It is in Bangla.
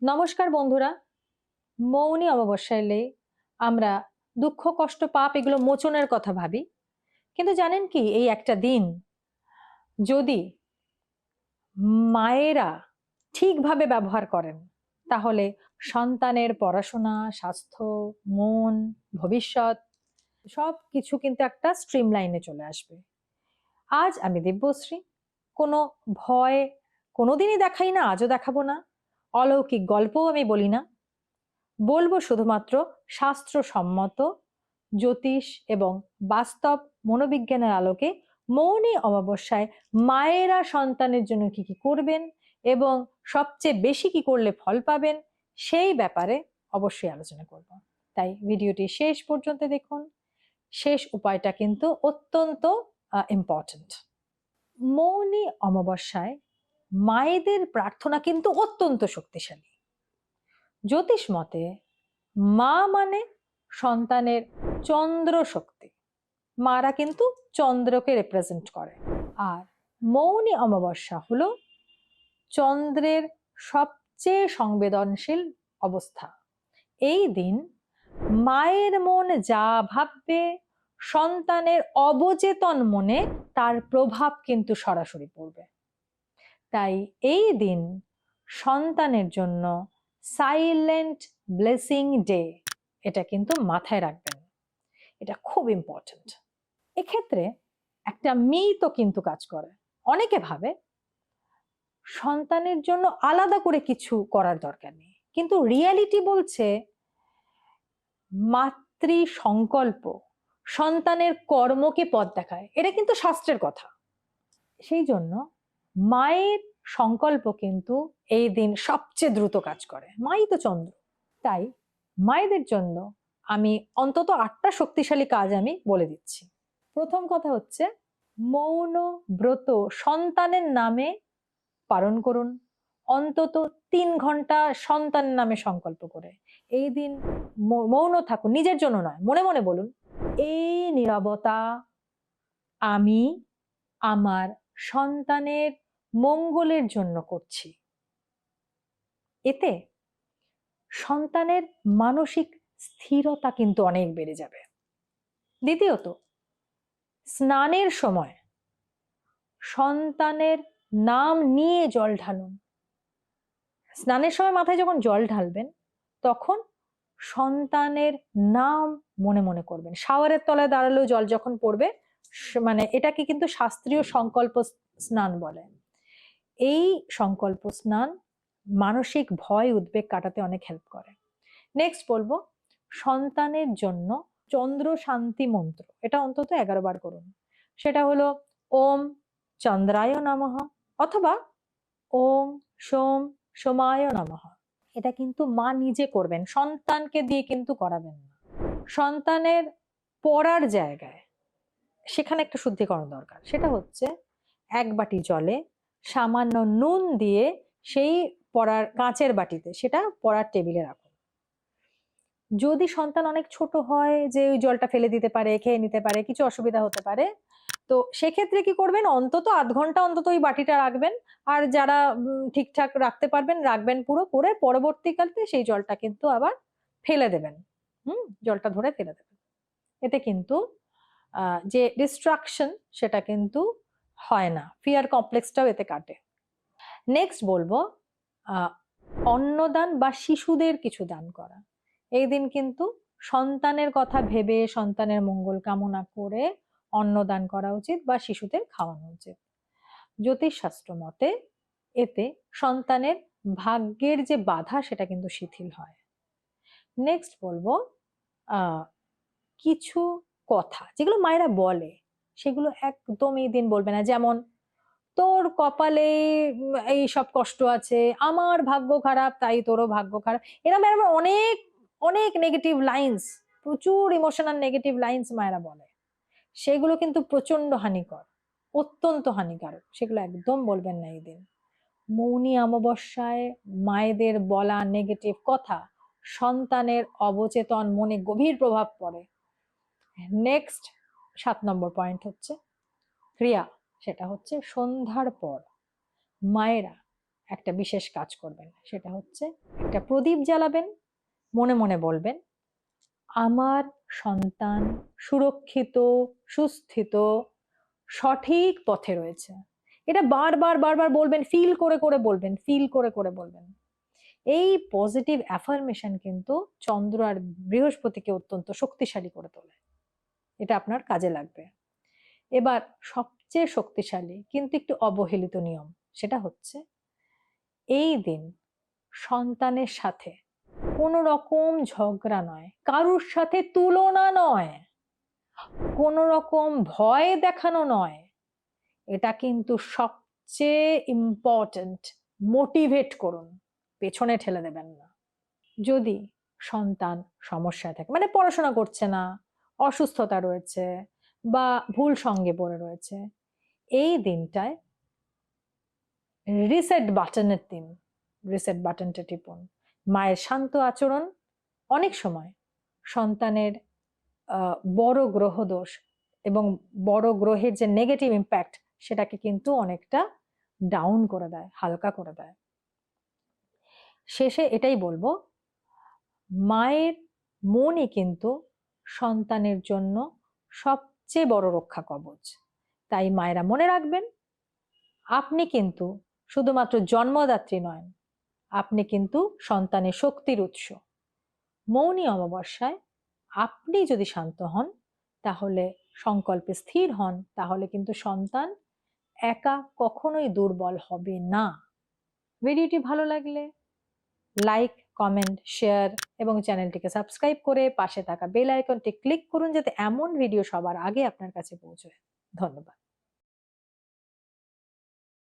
নমস্কার বন্ধুরা। মৌনী অমাবস্যা এলে আমরা দুঃখ কষ্ট পাপ এগুলো মোচনের কথা ভাবি, কিন্তু জানেন কি এই একটা দিন যদি মায়েরা ঠিকভাবে ব্যবহার করেন তাহলে সন্তানের পড়াশোনা, স্বাস্থ্য, মন, ভবিষ্যৎ সব কিছু কিন্তু একটা স্ট্রিম লাইনে চলে আসবে। আজ আমি দিব্যশ্রী, কোনো ভয় কোনোদিনই দেখাই না, আজও দেখাবো না। অলৌকিক গল্পও আমি বলি না, বলবো শুধুমাত্র শাস্ত্রসম্মত জ্যোতিষ এবং বাস্তব মনোবিজ্ঞানের আলোকে মৌনী অমাবস্যায় মায়েরা সন্তানের জন্য কি কি করবেন এবং সবচেয়ে বেশি কি করলে ফল পাবেন সেই ব্যাপারে অবশ্যই আলোচনা করব। তাই ভিডিওটি শেষ পর্যন্ত দেখুন। শেষ উপায়টা কিন্তু অত্যন্ত ইম্পর্ট্যান্ট। মৌনী অমাবস্যায় মায়েদের প্রার্থনা কিন্তু অত্যন্ত শক্তিশালী। জ্যোতিষ মতে মা মানে সন্তানের চন্দ্র শক্তি, মারা কিন্তু চন্দ্রকে রিপ্রেজেন্ট করে। আর মৌনী অমাবস্যা হলো চন্দ্রের সবচেয়ে সংবেদনশীল অবস্থা। এই দিন মায়ের মন যা ভাববে সন্তানের অবচেতন মনে তার প্রভাব কিন্তু সরাসরি পড়বে। তাই এই দিন সন্তানের জন্য সাইলেন্ট ব্লেসিং ডে, এটা কিন্তু মাথায় রাখবেন, এটা খুব ইম্পর্টেন্ট। এক্ষেত্রে একটা মিথও কিন্তু কাজ করে। অনেকে ভাবে সন্তানের জন্য আলাদা করে কিছু করার দরকার নেই, কিন্তু রিয়ালিটি বলছে মাতৃ সংকল্প সন্তানের কর্মকে পথ দেখায়, এটা কিন্তু শাস্ত্রের কথা। সেই জন্য মায়ের সংকল্প কিন্তু এই দিন সবচেয়ে দ্রুত কাজ করে। মাই তো চন্দ্র। তাই মায়েদের জন্য আমি অন্তত 8টা শক্তিশালী কাজ আমি বলে দিচ্ছি। প্রথম কথা হচ্ছে মৌন ব্রত সন্তানের নামে পালন করুন। অন্তত 3 ঘন্টা সন্তানের নামে সংকল্প করে এই দিন মৌন থাকুন, নিজের জন্য নয়, মনে মনে বলুন, এই নীরবতা আমি আমার সন্তানের মঙ্গলের জন্য করছি। এতে সন্তানের মানসিক স্থিরতা কিন্তু অনেক বেড়ে যাবে। দ্বিতীয়ত, স্নানের সময় সন্তানের নাম নিয়ে জল ঢালুন। স্নানের সময় মাথায় যখন জল ঢালবেন তখন সন্তানের নাম মনে মনে করবেন। শাওয়ারের তলায় দাঁড়ালেও জল যখন পড়বে, মানে এটাকে কিন্তু শাস্ত্রীয় সংকল্প স্নান বলে। এই সংকল্প স্নান মানসিক ভয় উদ্বেগ কাটাতে অনেক হেল্প করে। নেক্সট বলবো সন্তানের জন্য চন্দ্র শান্তি মন্ত্র, এটা অন্তত 11 বার করুন। সেটা হলো ওম চন্দ্রায় নমঃ অথবা ওম সোম সোমায় নমঃ। এটা কিন্তু মা নিজে করবেন, সন্তানকে দিয়ে কিন্তু করাবেন না। সন্তানের পড়ার জায়গায় সেখানে একটা শুদ্ধিকরণ দরকার। সেটা হচ্ছে 1 বাটি জলে সামান্য নুন দিয়ে সেই পড়ার কাঁচের বাটিতে সেটা পড়ার টেবিলে রাখুন। যদি সন্তান অনেক ছোট হয় যে ওই জলটা ফেলে দিতে পারে, খেয়ে নিতে পারে, কিছু অসুবিধা হতে পারে, তো সেক্ষেত্রে কি করবেন, অন্তত আধ ঘন্টা অন্তত ওই বাটিটা রাখবেন। আর যারা ঠিকঠাক রাখতে পারবেন রাখবেন পুরো, করে পরবর্তীকালে সেই জলটা কিন্তু আবার ফেলে দেবেন। জলটা ধরে ফেলে দেবেন। এতে কিন্তু যে ডিস্ট্রাকশন সেটা কিন্তু হয় না, ফিয়ার কমপ্লেক্সটাও এতে কাটে। নেক্সট বলবো অন্নদান বা শিশুদের কিছু দান করা। এই দিন কিন্তু সন্তানের কথা ভেবে সন্তানের মঙ্গল কামনা করে অন্নদান করা উচিত বা শিশুদের খাওয়ানো উচিত। জ্যোতিষশাস্ত্র মতে এতে সন্তানের ভাগ্যের যে বাধা সেটা কিন্তু শিথিল হয়। নেক্সট বলবো কিছু কথা যেগুলো মায়েরা বলে সেগুলো একদম এই দিন বলবে না। যেমন তোর কপালে এই সব কষ্ট আছে, আমার ভাগ্য খারাপ তাই তোরও ভাগ্য খারাপ, এরকম এরকম অনেক অনেক নেগেটিভ লাইন্স, প্রচুর ইমোশনাল নেগেটিভ লাইন্স মায়েরা বলে। সেগুলো কিন্তু প্রচন্ড হানিকর, অত্যন্ত হানিকারক, সেগুলো একদম বলবেন না এই দিন। মৌনী অমাবস্যায় মায়েদের বলা নেগেটিভ কথা সন্তানের অবচেতন মনে গভীর প্রভাব পড়ে। নেক্সট 7 নম্বর পয়েন্ট হচ্ছে ক্রিয়া। সেটা হচ্ছে সন্ধ্যার পর মায়েরা একটা বিশেষ কাজ করবেন, সেটা হচ্ছে একটা প্রদীপ জ্বালাবেন, মনে মনে বলবেন, আমার সন্তান সুরক্ষিত, সুস্থিত, সঠিক পথে রয়েছে। এটা বারবার বারবার বলবেন, ফিল করে করে বলবেন, ফিল করে করে বলবেন। এই পজিটিভ অ্যাফার্মেশন কিন্তু চন্দ্র আর বৃহস্পতিকে অত্যন্ত শক্তিশালী করে তোলে। এটা আপনার কাজে লাগবে। এবার সবচেয়ে শক্তিশালী কিন্তু একটু অবহেলিত নিয়ম, সেটা হচ্ছে এই দিন সন্তানের সাথে কোনো রকম ঝগড়া নয়, কারুর সাথে তুলনা নয়, কোনো রকম ভয় দেখানো নয়, এটা কিন্তু সবচেয়ে ইম্পর্ট্যান্ট। মোটিভেট করুন, পেছনে ঠেলে দেবেন না। যদি সন্তান সমস্যায় থাকে, মানে পড়াশোনা করছে না, অসুস্থতা রয়েছে বা ভুল সঙ্গে পড়ে রয়েছে, এই দিনটায় রিসেট বাটনের দিন, রিসেট বাটনটা টিপুন। মায়ের শান্ত আচরণ অনেক সময় সন্তানের বড় গ্রহ দোষ এবং বড় গ্রহের যে নেগেটিভ ইম্প্যাক্ট সেটাকে কিন্তু অনেকটা ডাউন করে দেয়, হালকা করে দেয়। শেষে এটাই বলবো, মায়ের মনই কিন্তু সন্তানের জন্য সবচেয়ে বড় রক্ষা কবচ। তাই মায়েরা মনে রাখবেন, আপনি কিন্তু শুধুমাত্র জন্মদাত্রী নয়, আপনি কিন্তু সন্তানের শক্তির উৎস। মৌনী অমাবস্যায় আপনি যদি শান্ত হন, তাহলে সংকল্পে স্থির হন, তাহলে কিন্তু সন্তান একা কখনোই দুর্বল হবে না। ভিডিওটি ভালো লাগলে লাইক, কমেন্ট, শেয়ার এবং চ্যানেলটিকে সাবস্ক্রাইব করে পাশে থাকা বেল আইকনটি ক্লিক করুন, যাতে এমন ভিডিও সবার আগে আপনার কাছে পৌঁছয়। ধন্যবাদ।